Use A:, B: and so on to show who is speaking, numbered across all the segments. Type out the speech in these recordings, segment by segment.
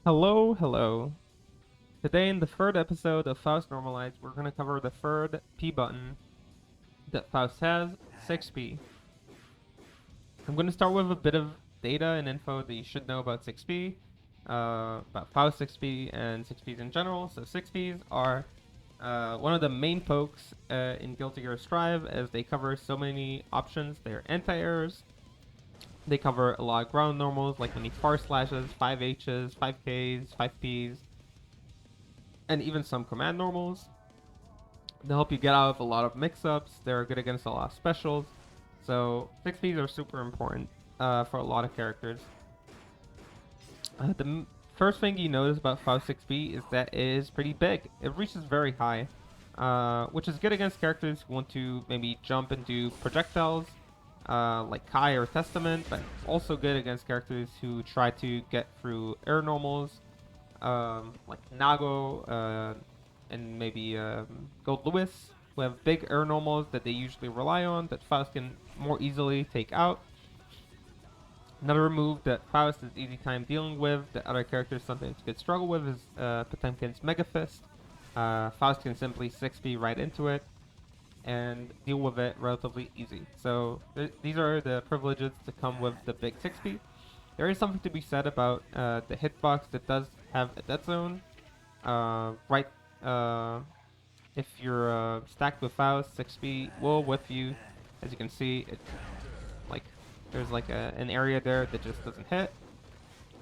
A: Hello, hello. Today in the third episode of Faust Normalized, we're going to cover the third P button that Faust has, 6P. I'm going to start with a bit of data and info that you should know about 6P, about Faust 6P and 6Ps in general. So 6Ps are one of the main pokes in Guilty Gear Strive, as they cover so many options. They're anti-errors. They cover a lot of ground normals like many far slashes, 5Hs, 5Ks, 5Ps, and even some command normals. They help you get out of a lot of mix-ups. They're good against a lot of specials. So 6Ps are super important for a lot of characters. The first thing you notice about Faust 6P is that it is pretty big. It reaches very high, which is good against characters who want to maybe jump and do projectiles, like Kai or Testament, but also good against characters who try to get through air normals, like Nago and maybe Gold Lewis, who have big air normals that they usually rely on that Faust can more easily take out. Another move that Faust is easy time dealing with that other characters sometimes could struggle with is Potemkin's Mega Fist. Faust can simply 6B right into it and deal with it relatively easy. So these are the privileges that come with the big 6B. There is something to be said about the hitbox that does have a dead zone. Right, if you're stacked with Faust, 6B will whiff you. As you can see, it like there's like an area there that just doesn't hit.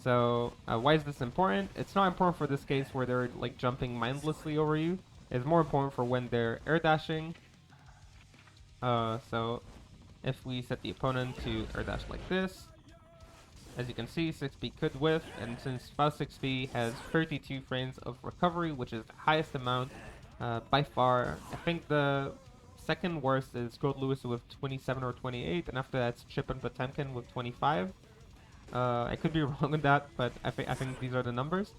A: So why is this important? It's not important for this case where they're like jumping mindlessly over you. It's more important for when they're air dashing. So if we set the opponent to air dash like this, as you can see, 6B could whiff, and since Faust 6B has 32 frames of recovery, which is the highest amount by far. I think the second worst is Gold Lewis with 27 or 28, and after that's Chip and Potemkin with 25. I could be wrong on that, but I think these are the numbers.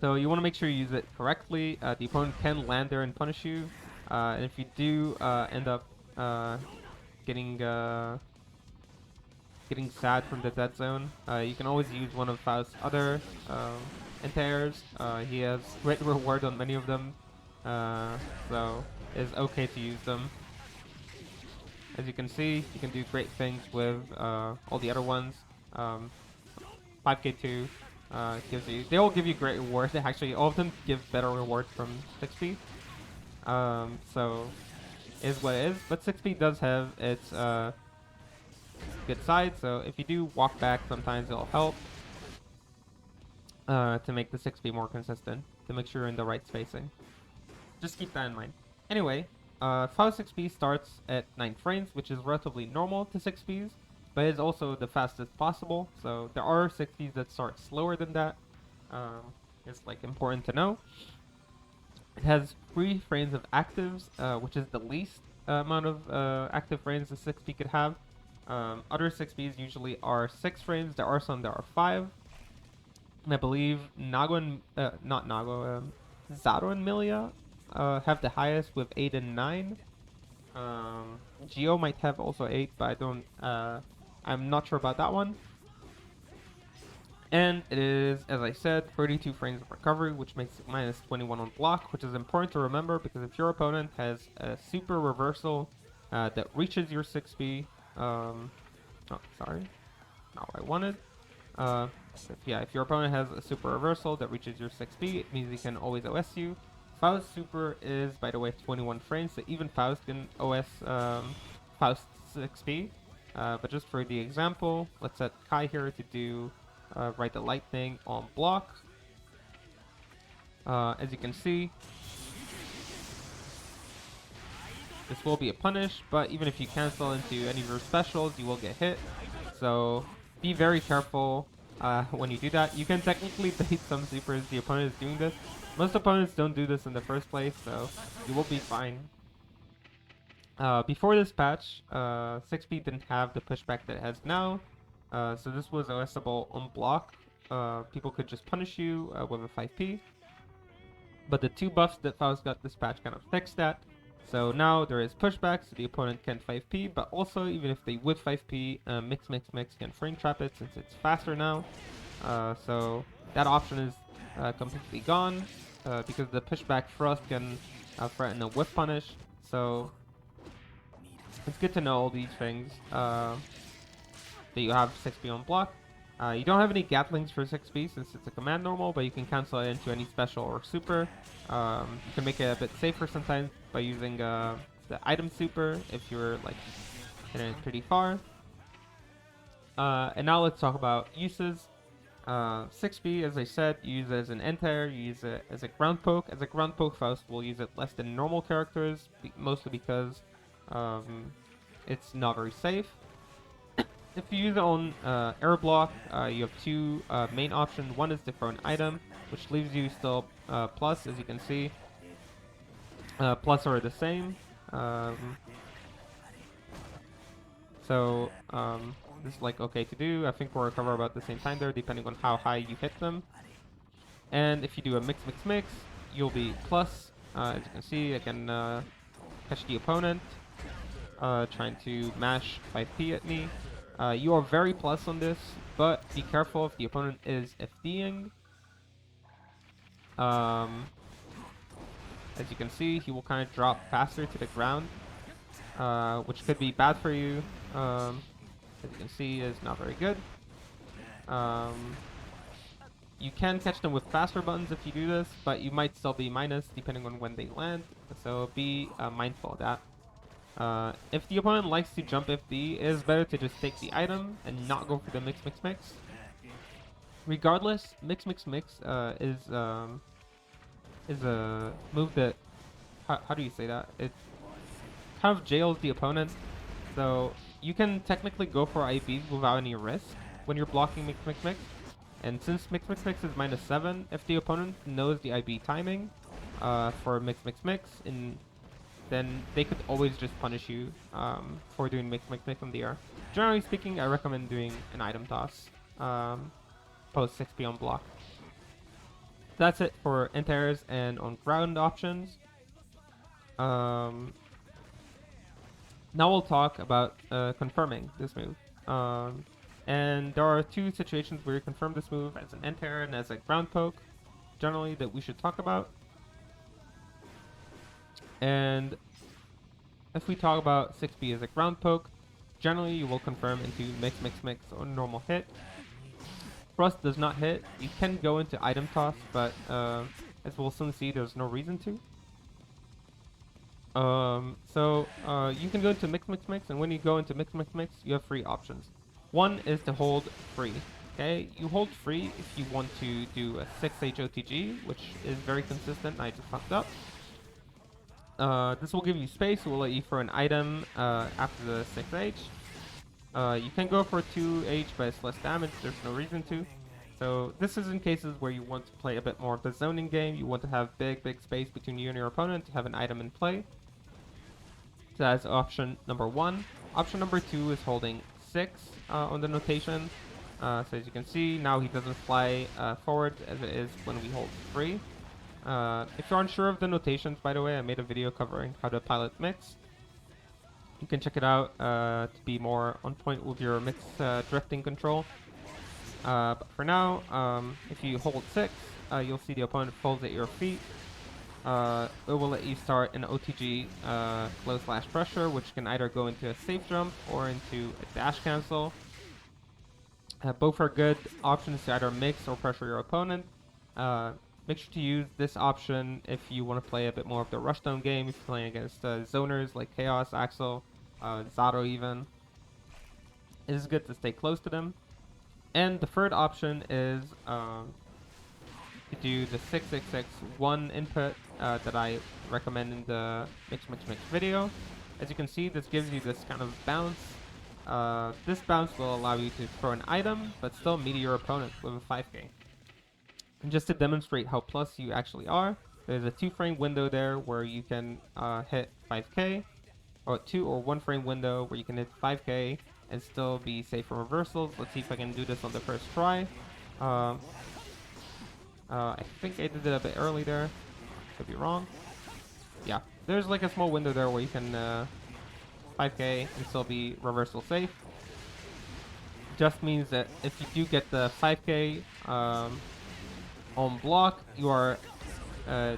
A: So you want to make sure you use it correctly. The opponent can land there and punish you, and if you do end up getting getting sad from the dead zone, you can always use one of Faust's other anti-airs. He has great reward on many of them, so it's okay to use them. As you can see, you can do great things with all the other ones. 5K2 gives you, they all give you great rewards. Actually, all of them give better rewards from 6P. So is what it is, but 6P does have its good side. So if you do walk back, sometimes it'll help to make the 6P more consistent, to make sure you're in the right spacing. Just keep that in mind. Anyway, Faust 6P starts at 9 frames, which is relatively normal to 6Ps, but is also the fastest possible. So there are 6Ps that start slower than that. It's like important to know. It has 3 frames of actives, which is the least amount of active frames a 6P could have. Other 6Ps usually are 6 frames. There are some that are 5. And I believe Nago and, not Nago, Zaro and Milia have the highest with 8 and 9. Geo might have also 8, but I don't, I'm not sure about that one. And it is, as I said, 32 frames of recovery, which makes it minus 21 on block, which is important to remember because if your opponent has a super reversal that reaches your 6B, oh, sorry, not what I wanted. If your opponent has a super reversal that reaches your 6B, it means he can always OS you. Faust super is, by the way, 21 frames, so even Faust can OS Faust 6B. But just for the example, let's set Kai here to do Ride the Lightning on block. As you can see, this will be a punish, but even if you cancel into any of your specials, you will get hit. So be very careful when you do that. You can technically bait some supers the opponent is doing this. Most opponents don't do this in the first place, so you will be fine. Before this patch, 6P didn't have the pushback that it has now, so this was OSable on block. People could just punish you with a 5P. But the 2 buffs that Faust got this patch kind of fixed that. So now there is pushback, so the opponent can 5P, but also even if they would 5P, Mix can frame trap it since it's faster now. So that option is completely gone because the pushback thrust can threaten a whiff punish. So it's good to know all these things. That you have 6B on block. You don't have any Gatlings for 6B since it's a command normal, but you can cancel it into any special or super. You can make it a bit safer sometimes by using the item super if you're like hitting it pretty far. And now let's talk about uses. 6B, as I said, you use it as an enter, you use it as a ground poke. As a ground poke, Faust will use it less than normal characters, mostly because it's not very safe. If you use it on air block, you have two main options. One is to throw an item, which leaves you still plus, as you can see. Plus are the same. So this is like okay to do. I think we'll recover about the same time there, depending on how high you hit them. And if you do a mix, you'll be plus. As you can see, I can catch the opponent, trying to mash 5p at me. You are very plus on this, but be careful if the opponent is FDing. As you can see, he will kind of drop faster to the ground, which could be bad for you. As you can see, is not very good. You can catch them with faster buttons if you do this, but you might still be minus depending on when they land, so be mindful of that. If the opponent likes to jump FD, it is better to just take the item and not go for the mix. Regardless, mix is a move that, how do you say that? It kind of jails the opponent, so you can technically go for IBs without any risk when you're blocking mix. And since mix is -7, if the opponent knows the IB timing for mix, then they could always just punish you for doing mix from the air. Generally speaking, I recommend doing an item toss post 6p on block. That's it for anti-airs and on ground options. Now we'll talk about confirming this move. And there are two situations where you confirm this move as an anti-air and as a ground poke, generally, that we should talk about. And if we talk about 6B as a ground poke, generally you will confirm into mix on normal hit. Thrust does not hit. You can go into item toss, but as we'll soon see, there's no reason to. You can go into mix, and when you go into mix, you have three options. One is to hold free. Okay, you hold free if you want to do a 6H OTG, which is very consistent. I just fucked up. This will give you space. It will let you throw an item after the 6H. You can go for 2H, but it's less damage. There's no reason to. So this is in cases where you want to play a bit more of the zoning game. You want to have big space between you and your opponent to have an item in play. So that's option number one. Option number two is holding 6 on the notation. So as you can see, now he doesn't fly forward as it is when we hold 3. If you're unsure of the notations, by the way, I made a video covering how to pilot mix. You can check it out to be more on point with your mix drifting control. But for now, if you hold 6, you'll see the opponent falls at your feet. It will let you start an OTG slow slash pressure, which can either go into a safe jump or into a dash cancel. Both are good options to either mix or pressure your opponent. Make sure to use this option if you want to play a bit more of the rushdown game, if you're playing against zoners like Chaos, Axel, Zato even. It is good to stay close to them. And the third option is to do the 6 input that I recommend in the mix video. As you can see, this gives you this kind of bounce. This bounce will allow you to throw an item, but still meet your opponent with a 5k. And just to demonstrate how plus you actually are, there's a 2-frame window there where you can hit 5k, or 2 or 1 frame window where you can hit 5k and still be safe from reversals. Let's see if I can do this on the first try. I think I did it a bit early there. Could be wrong. Yeah, there's like a small window there where you can 5k and still be reversal safe. just means that if you do get the 5k on block, you are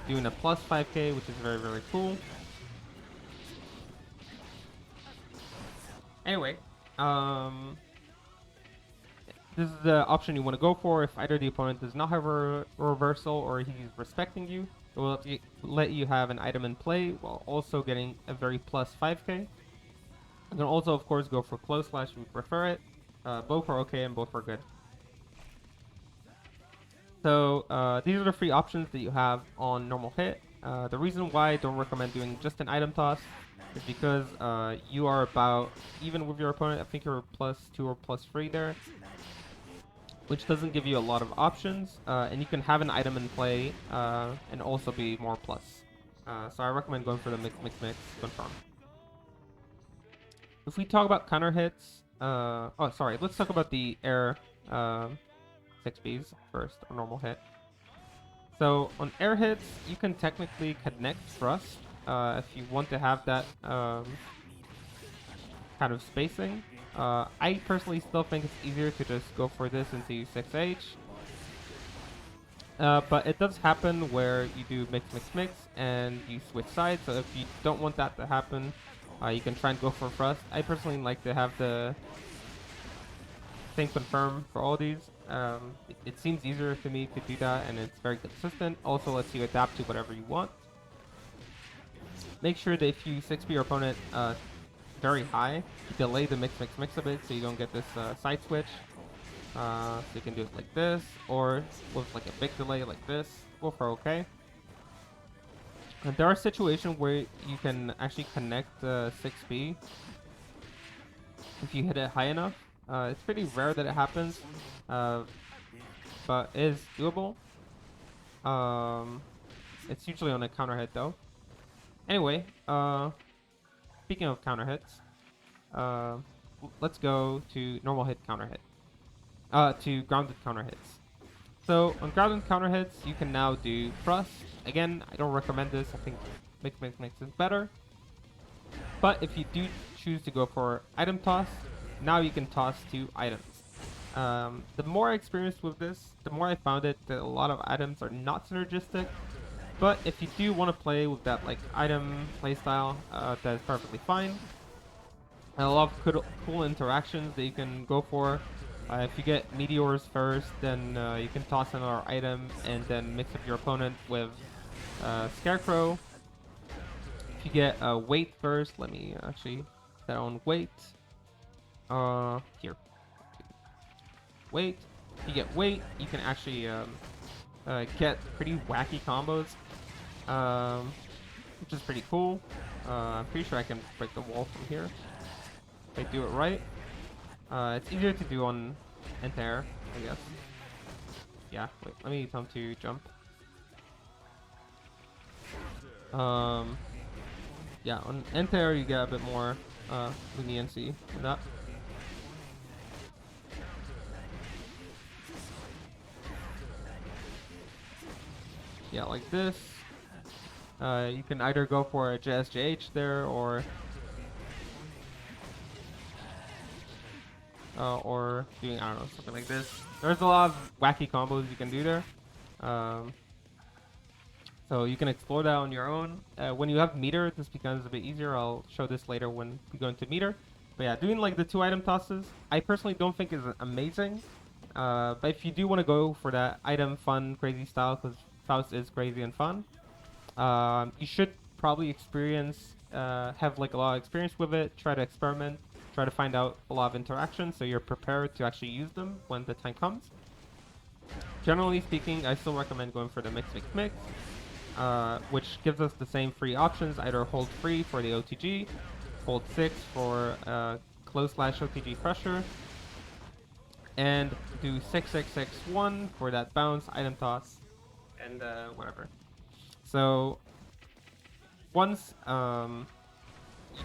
A: doing a plus 5k, which is very, very cool. Anyway, this is the option you want to go for. If either the opponent does not have a reversal or he's respecting you, it will let you have an item in play while also getting a very plus 5k. You can also, of course, go for close slash if you prefer it. Both are okay and both are good. So these are the free options that you have on normal hit. The reason why I don't recommend doing just an item toss is because you are about even with your opponent. I think you're +2 or +3 there, which doesn't give you a lot of options. And you can have an item in play and also be more plus. So I recommend going for the mix confirm. If we talk about counter hits, oh sorry, let's talk about the air 6Bs first, or normal hit. So on air hits, you can technically connect thrust if you want to have that kind of spacing. I personally still think it's easier to just go for this into 6H. But it does happen where you do mix and you switch sides. So if you don't want that to happen, you can try and go for thrust. I personally like to have the same confirm for all these. It seems easier to me to do that, and it's very consistent. Also lets you adapt to whatever you want. Make sure that if you 6B your opponent very high, you delay the mix a bit so you don't get this side switch. So you can do it like this, or with like a big delay like this. Both are okay. And there are situations where you can actually connect 6B if you hit it high enough. It's pretty rare that it happens, but it is doable. It's usually on a counter hit though. Anyway, speaking of counter hits, let's go to normal hit counter hit. To grounded counter hits. So on grounded counter hits, you can now do thrust. Again, I don't recommend this. I think mix is better. But if you do choose to go for item toss, now you can toss 2 items. The more I experienced with this, the more I found it that a lot of items are not synergistic. But if you do want to play with that like item playstyle, that is perfectly fine. And a lot of cool interactions that you can go for. If you get meteors first, then you can toss another item and then mix up your opponent with Scarecrow. If you get weight first, let me actually set on weight. Here. Weight. If you get weight, you can actually get pretty wacky combos, which is pretty cool. I'm pretty sure I can break the wall from here if I do it right. It's easier to do on anti-air, I guess. Yeah, wait, let me tell him to jump. Yeah, on anti-air you get a bit more leniency with that. Yeah, like this. You can either go for a JSJH there, or doing, I don't know, something like this. There's a lot of wacky combos you can do there. So you can explore that on your own. When you have meter, this becomes a bit easier. I'll show this later when we go into meter. But yeah, doing like the 2 item tosses, I personally don't think is amazing. But if you do want to go for that item fun, crazy style, because Faust is crazy and fun, you should probably have like a lot of experience with it, try to experiment, try to find out a lot of interactions so you're prepared to actually use them when the time comes. Generally speaking, I still recommend going for the mix, which gives us the same free options, either hold free for the OTG, hold 6 for close slash OTG pressure, and do 6-6-6-1 for that bounce, item toss, and whatever. So once you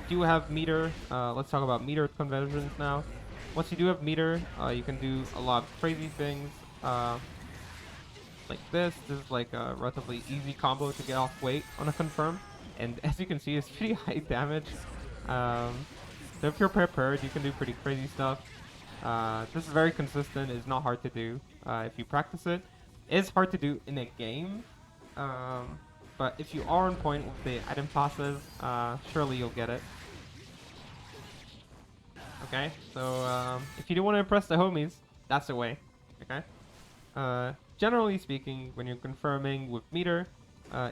A: do have meter, let's talk about meter conversions now. Once you do have meter, you can do a lot of crazy things, like this. This is like a relatively easy combo to get off weight on a confirm, and as you can see, it's pretty high damage. So if you're prepared, you can do pretty crazy stuff. This is very consistent. It's not hard to do if you practice it. It's hard to do in a game, um, but if you are on point with the item tosses, surely you'll get it. Okay, so if you do want to impress the homies, that's the way. Okay. Generally speaking, when you're confirming with meter,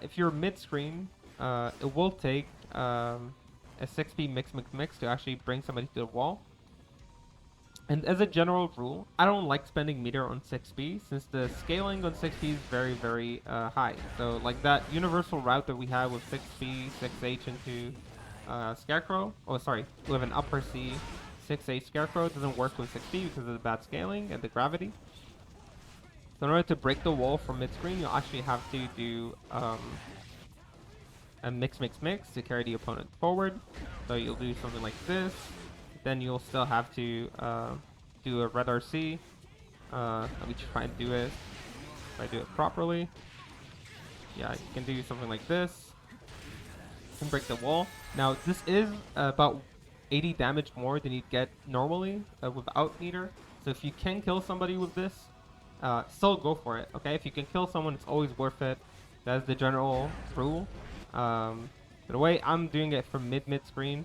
A: if you're mid-screen, it will take a 6p mix to actually bring somebody to the wall. And as a general rule, I don't like spending meter on 6p since the scaling on 6p is very high. So like that universal route that we have with 6p, 6h into Scarecrow, oh sorry, with an upper C 6h Scarecrow doesn't work with 6p because of the bad scaling and the gravity. So in order to break the wall from mid-screen, you'll actually have to do a mix to carry the opponent forward. So you'll do something like this. Then you'll still have to do a red RC. Let me try and do it. If I do it properly. Yeah, you can do something like this. You can break the wall. Now, this is about 80 damage more than you'd get normally without meter. So if you can kill somebody with this, still go for it, okay? If you can kill someone, it's always worth it. That's the general rule. But the way I'm doing it from mid-screen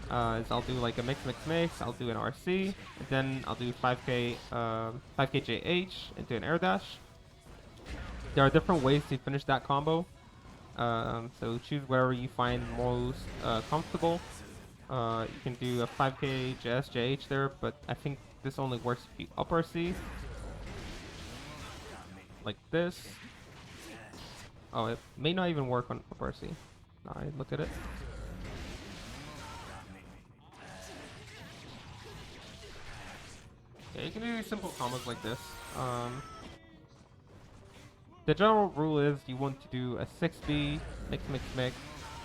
A: is I'll do like a mix. I'll do an RC, and then I'll do 5k JH into an air dash. There are different ways to finish that combo. So choose wherever you find most comfortable. You can do a 5k JH there, but I think this only works if you up RC. Like this. Oh, it may not even work on up RC. Now I look at it. Yeah, you can do simple combos like this. The general rule is you want to do a 6B, mix,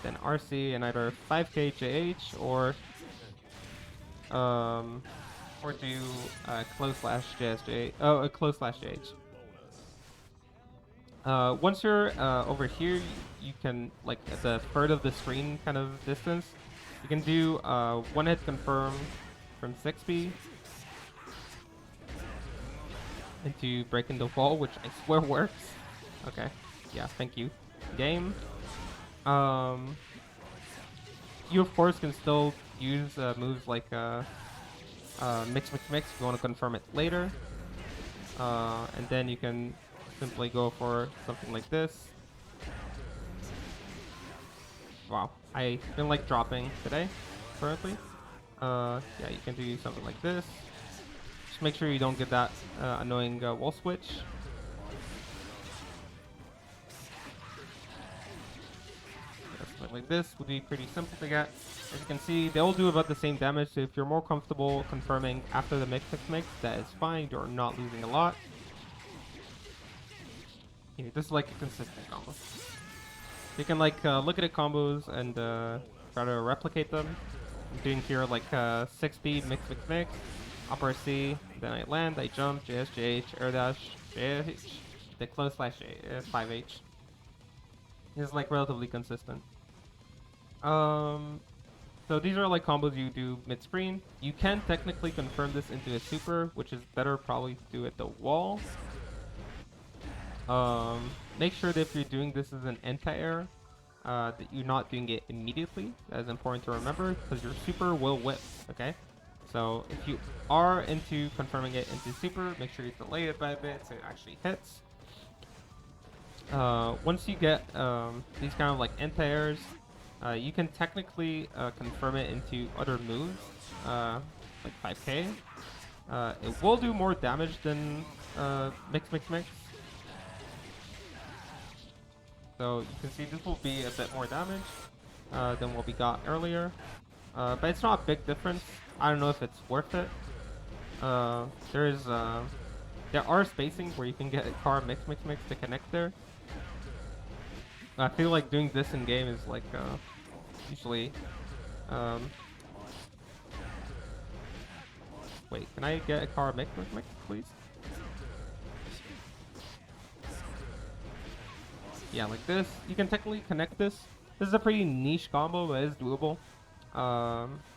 A: then RC and either 5k JH or do close slash JSJ. Oh, a close slash JH. Once you're over here, you can, like at the third of the screen kind of distance, you can do one hit confirm from 6B into breaking the wall, which I swear works. Okay, yeah, thank you. Game. You of course can still use moves like mix if you want to confirm it later. And then you can simply go for something like this. Wow, I've been like dropping today, currently. Yeah, you can do something like this. Just make sure you don't get that annoying wall switch. Something like this would be pretty simple to get. As you can see, they all do about the same damage, so if you're more comfortable confirming after the mix, that is fine. You're not losing a lot. This is like a consistent combo. You can like look at the combos and try to replicate them. I'm doing here like 6B mix, upper C, then I land, I jump, JH, air dash, JH, the close slash 5H. It's like relatively consistent. So these are like combos you do mid-screen. You can technically confirm this into a super, which is better probably to do at the wall. Make sure that if you're doing this as an anti-air, that you're not doing it immediately. That is important to remember because your super will whip, okay? So if you are into confirming it into super, make sure you delay it by a bit so it actually hits. Once you get these kind of like anti-airs, you can technically confirm it into other moves, like 5k. It will do more damage than mix. So you can see this will be a bit more damage than what we got earlier. But it's not a big difference. I don't know if it's worth it. There are spacing where you can get a car mix to connect there. I feel like doing this in game is like usually. Wait, can I get a car mix, please? Yeah, like this. You can technically connect this. This is a pretty niche combo, but it is doable.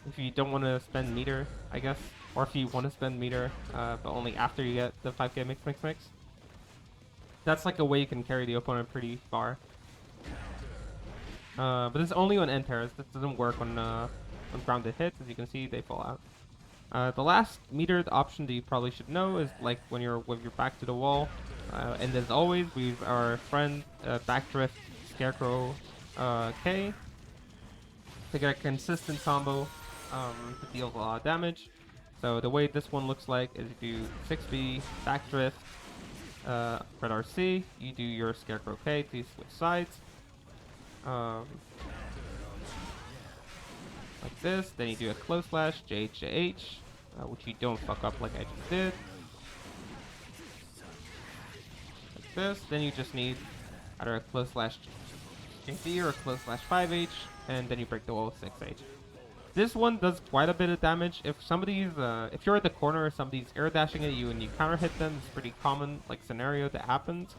A: If you don't want to spend meter, I guess. or if you want to spend meter, but only after you get the 5k mix. That's like a way you can carry the opponent pretty far. But it's only on end pairs. This doesn't work on grounded hits. As you can see, they fall out. The last metered option that you probably should know is like when you're with your back to the wall. And as always, we've our friend Backdrift Scarecrow K to get a consistent combo to deal a lot of damage. So the way this one looks like is you do 6B, Backdrift, Red RC, you do your Scarecrow K to switch sides. Like this, then you do a close slash, JH, which you don't fuck up like I just did. Like this, then you just need either a close slash JD or a close slash 5H, and then you break the wall with 6H. This one does quite a bit of damage. If somebody's, if you're at the corner, somebody's air dashing at you and you counter hit them, it's a pretty common like scenario that happens.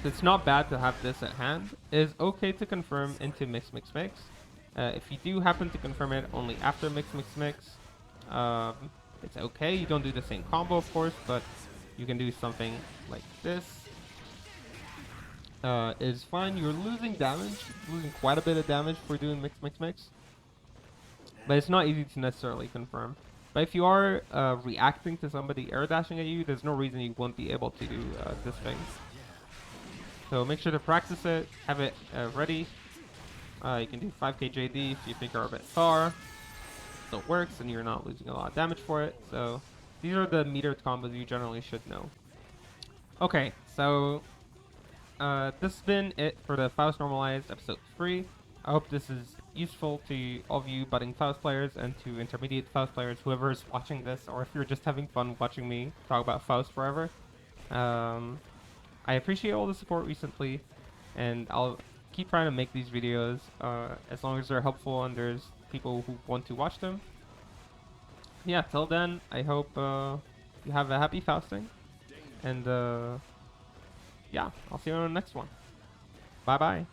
A: It's not bad to have this at hand. It is okay to confirm into mix. If you do happen to confirm it only after mix, it's okay. You don't do the same combo, of course, but you can do something like this. Is fine. You're losing damage, losing quite a bit of damage for doing mix. But it's not easy to necessarily confirm. But if you are reacting to somebody air dashing at you, there's no reason you won't be able to do this thing. So make sure to practice it, have it ready. You can do 5k JD if you think you're a bit far. It still works and you're not losing a lot of damage for it. So these are the metered combos you generally should know. Okay, so this has been it for the Faust Normalized episode 3. I hope this is useful to all of you budding Faust players and to intermediate Faust players, whoever is watching this, or if you're just having fun watching me talk about Faust forever. I appreciate all the support recently, and I'll keep trying to make these videos as long as they're helpful and there's people who want to watch them. Yeah, till then, I hope you have a happy Fausting, and yeah, I'll see you on the next one. Bye bye.